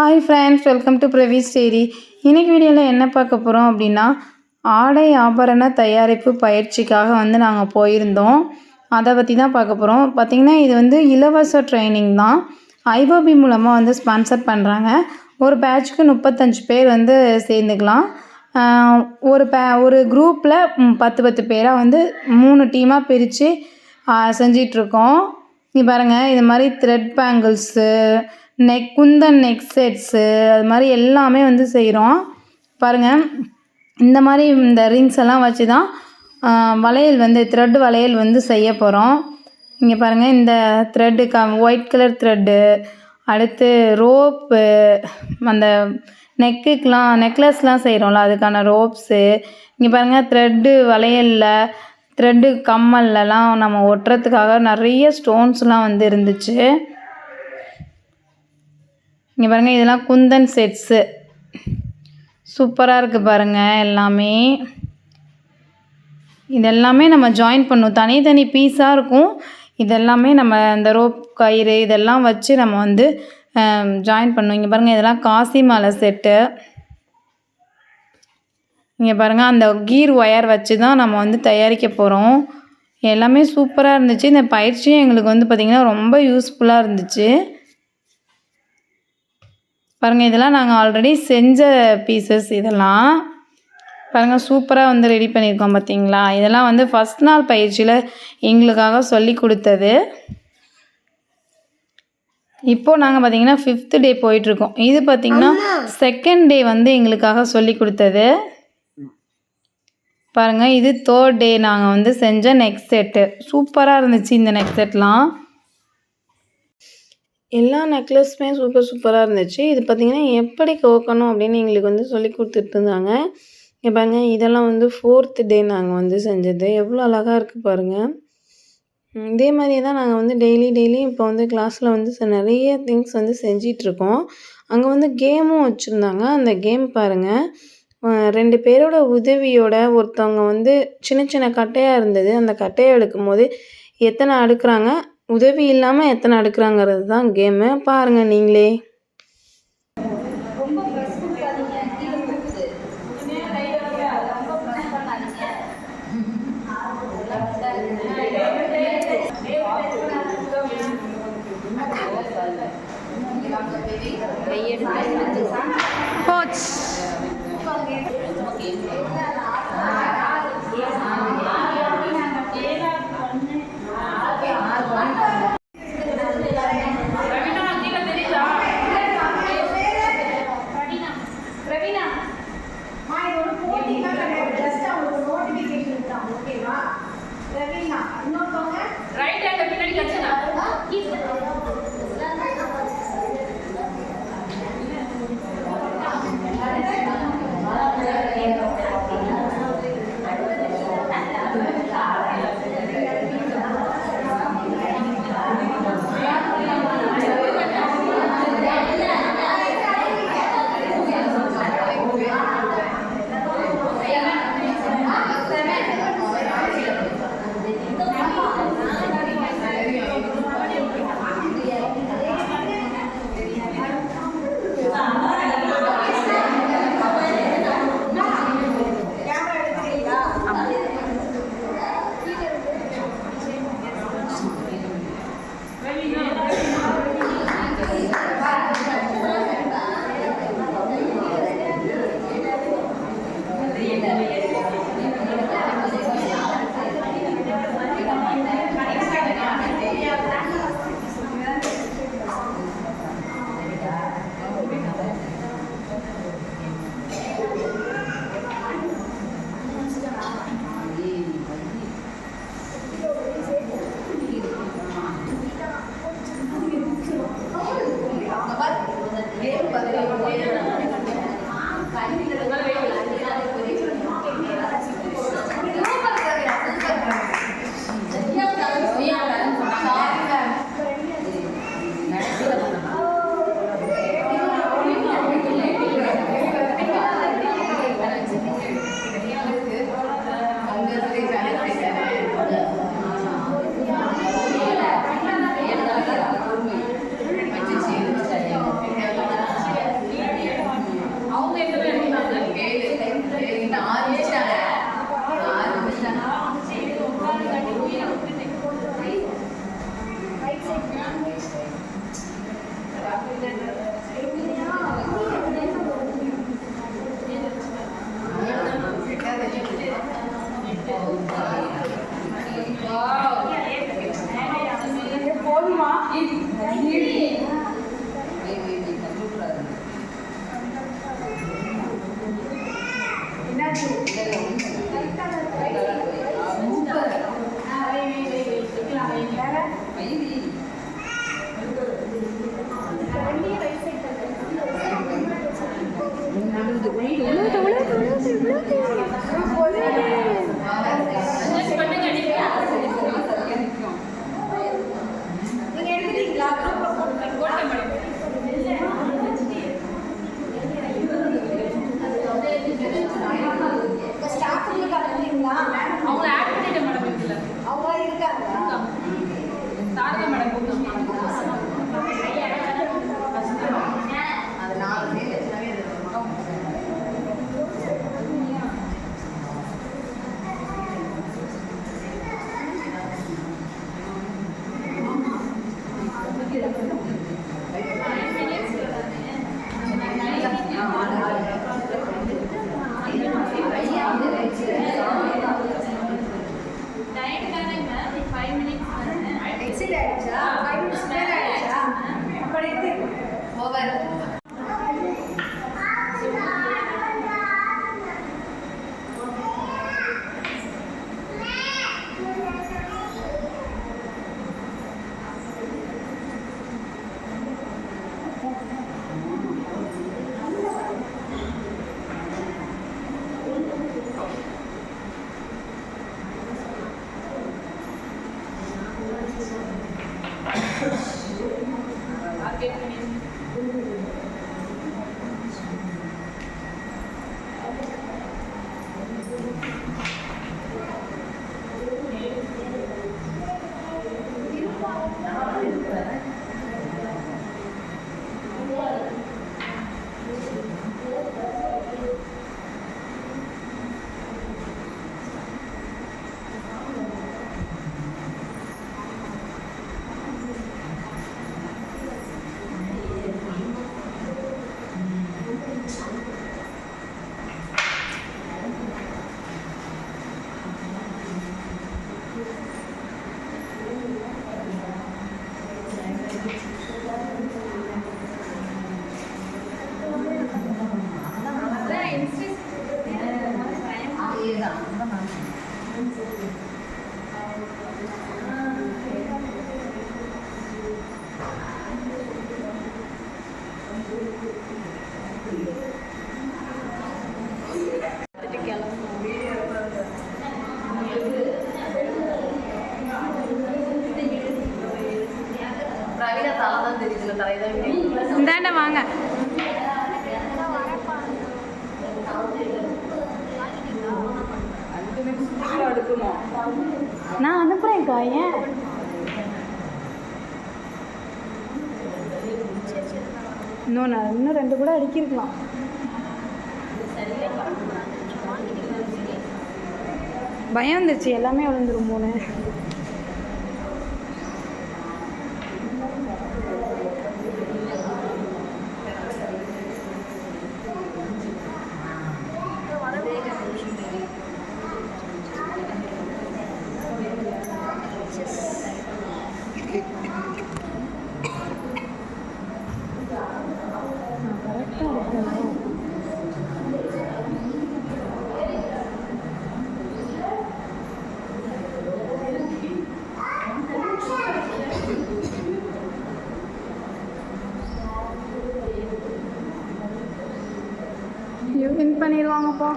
Hi friends, welcome to Pravi's story. இன்றைக்கி வீடியோவில் என்ன பார்க்க போகிறோம் அப்படின்னா, ஆடை ஆபரண தயாரிப்பு பயிற்சிக்காக நாங்கள் போயிருந்தோம். அதை பற்றி தான் பார்க்க போகிறோம். பார்த்திங்கன்னா இது இலவச ட்ரைனிங் தான். ஐஓபி மூலமாக ஸ்பான்சர் பண்ணுறாங்க. ஒரு பேட்சுக்கு 35 பேர் சேர்ந்துக்கலாம். ஒரு குரூப்பில் 10 பேராக 3 டீமாக பிரித்து செஞ்சிட்ருக்கோம். இங்கே பாருங்கள், இது மாதிரி thread bangles, Kundan neck sets, அது மாதிரி எல்லாமே செய்கிறோம். பாருங்கள், இந்த மாதிரி இந்த ரிங்ஸ் எல்லாம் வச்சு தான் வளையல் த்ரெட் வளையல் செய்ய போகிறோம். இங்கே பாருங்கள், இந்த த்ரெட்டு ஒயிட் கலர் த்ரெட்டு, அடுத்து ரோப்பு, அந்த நெக்லஸ்லாம் செய்கிறோம்ல அதுக்கான ரோப்ஸு. இங்கே பாருங்கள், த்ரெட்டு வளையலில் த்ரெட்டு கம்மல்லாம் நம்ம ஒட்டுறதுக்காக நிறைய ஸ்டோன்ஸ்லாம் இருந்துச்சு. இங்கே பாருங்கள், இதெல்லாம் குந்தன் செட்ஸு. சூப்பராக இருக்குது பாருங்கள். எல்லாமே இதெல்லாமே நம்ம ஜாயின் பண்ணணும். தனி பீஸாக இருக்கும். இதெல்லாமே நம்ம இந்த ரோப் கயிறு இதெல்லாம் வச்சு நம்ம ஜாயின் பண்ணணும். இங்கே பாருங்கள், இதெல்லாம் காசி மாலை செட்டு. இங்கே பாருங்கள், அந்த கீர் ஒயர் வச்சு தான் நம்ம தயாரிக்க போகிறோம். எல்லாமே சூப்பராக இருந்துச்சு. இந்த பயிற்சியும் எங்களுக்கு பார்த்திங்கன்னா ரொம்ப யூஸ்ஃபுல்லாக இருந்துச்சு. பாருங்கள், இதெல்லாம் நாங்கள் ஆல்ரெடி செஞ்ச பீசஸ். இதெல்லாம் பாருங்கள், சூப்பராக ரெடி பண்ணியிருக்கோம் பார்த்திங்களா. இதெல்லாம் ஃபஸ்ட் நாள் பயிற்சியில் எங்களுக்காக சொல்லி கொடுத்தது. இப்போது நாங்கள் பார்த்திங்கன்னா 5th டே போயிட்டுருக்கோம். இது பார்த்திங்கன்னா 2nd டே எங்களுக்காக சொல்லி கொடுத்தது. பாருங்கள், இது 3rd டே நாங்கள் செஞ்ச நெக் செட்டு. சூப்பராக இருந்துச்சு இந்த நெக் செட்லாம். எல்லா நெக்லஸுமே சூப்பராக இருந்துச்சு. இது பார்த்திங்கன்னா எப்படி கோக்கணும் அப்படின்னு எங்களுக்கு சொல்லி கொடுத்துட்ருந்தாங்க. இங்கே பாருங்கள், இதெல்லாம் 4th டே நாங்கள் செஞ்சது. எவ்வளோ அழகாக இருக்குது பாருங்கள். இதே மாதிரியே தான் நாங்கள் டெய்லி இப்போ கிளாஸில் நிறைய திங்ஸ் செஞ்சிட்ருக்கோம். அங்கே கேமும் வச்சுருந்தாங்க. அந்த கேம் பாருங்கள், 2 பேரோட உதவியோட ஒருத்தவங்க சின்ன கட்டையாக இருந்தது. அந்த கட்டையை எடுக்கும்போது எத்தனை அடுக்குறாங்க, உதவி இல்லாமல் எத்தனை அடுக்குறாங்கிறது தான் கேமு. பாருங்கள் நீங்களே. அவங்க ஆட் பண்ணிட்ட மேடம் இதுல அவங்க இருக்காங்க தாரக மேடம் அது 4 பேர் எல்லாமே இந்தாண்ட வாங்க. நான் அனுப்புறேன்க்கா. ஏன் இன்னும் 2 கூட அடிக்கிருக்கலாம். பயம் வந்துருச்சு, எல்லாமே விழுந்துருமோன்னு. வின் பண்ணிடுவாங்கப்பா.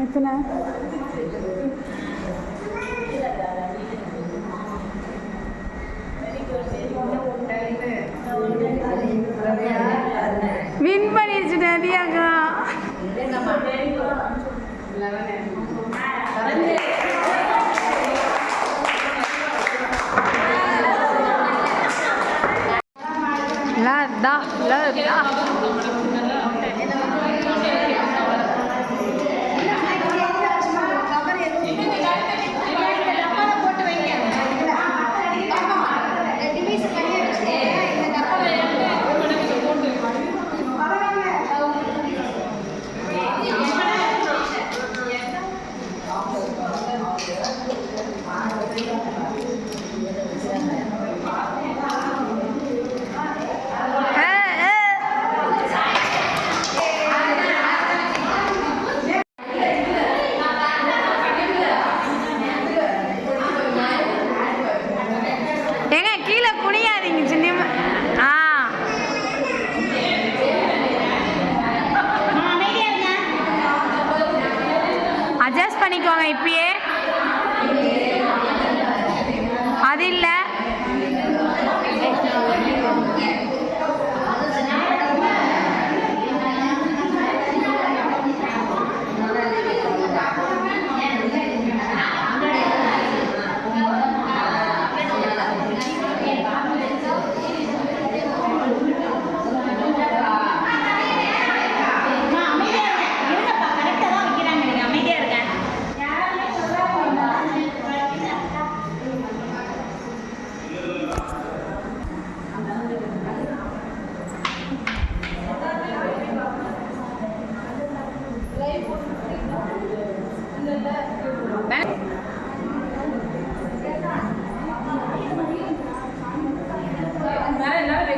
எத்தனை வின் பண்ணிடுச்சு நதியாக்கா. லதா லதா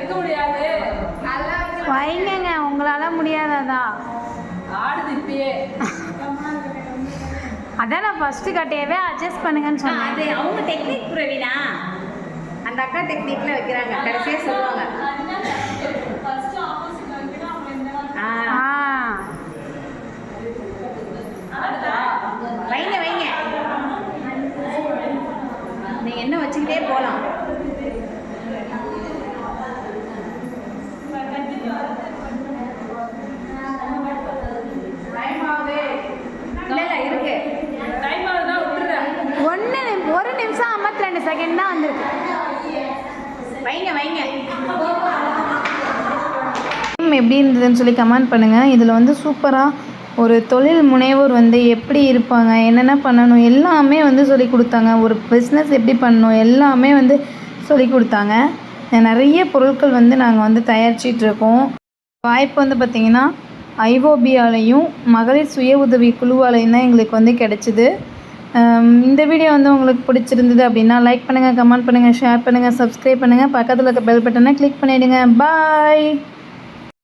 வைக்க முடியாது. வைங்கங்க, உங்களால் முடியாதாதா? ஆடுது இப்பயே. அதான் நான் ஃபஸ்ட்டு கட்டையவே அட்ஜஸ்ட் பண்ணுங்கன்னு சொன்னேன். அது அவங்க டெக்னிக் பிரவீனா, அந்த அக்கா டெக்னிக்ல வைக்கிறாங்க, கடைசியாக சொல்லுவாங்க. வைங்க வைங்க, நீங்கள் என்ன வச்சுக்கிட்டே போகலாம். இல்லை இருக்கு. டைம் ஆகுதுன்னா விட்டுறேன். ஒரு நிமிஷம் 52 செகண்ட் தான் வந்திருக்கு. வைங்க வைங்க. எப்படி இருந்ததுன்னு சொல்லி கமெண்ட் பண்ணுங்கள். இதில் வந்து சூப்பராக ஒரு தொழில் முனைவோர் வந்து எப்படி இருப்பாங்க, என்னென்ன பண்ணணும் எல்லாமே வந்து சொல்லி கொடுத்தாங்க. ஒரு பிஸ்னஸ் எப்படி பண்ணணும் எல்லாமே வந்து சொல்லி கொடுத்தாங்க. நிறைய பொருட்கள் வந்து நாங்கள் வந்து தயாரிச்சிட்ருக்கோம். வாய்ப்பு வந்து பார்த்திங்கன்னா ஐஓபியாலையும் மகளிர் சுய உதவி குழுவாலையும் தான் எங்களுக்கு வந்து கிடச்சிது. இந்த வீடியோ வந்து உங்களுக்கு பிடிச்சிருந்தது அப்படின்னா லைக் பண்ணுங்கள், கமெண்ட் பண்ணுங்கள், ஷேர் பண்ணுங்கள், சப்ஸ்கிரைப் பண்ணுங்கள், பக்கத்தில் இருக்க பெல் பட்டனை கிளிக் பண்ணிவிடுங்க. பாய்.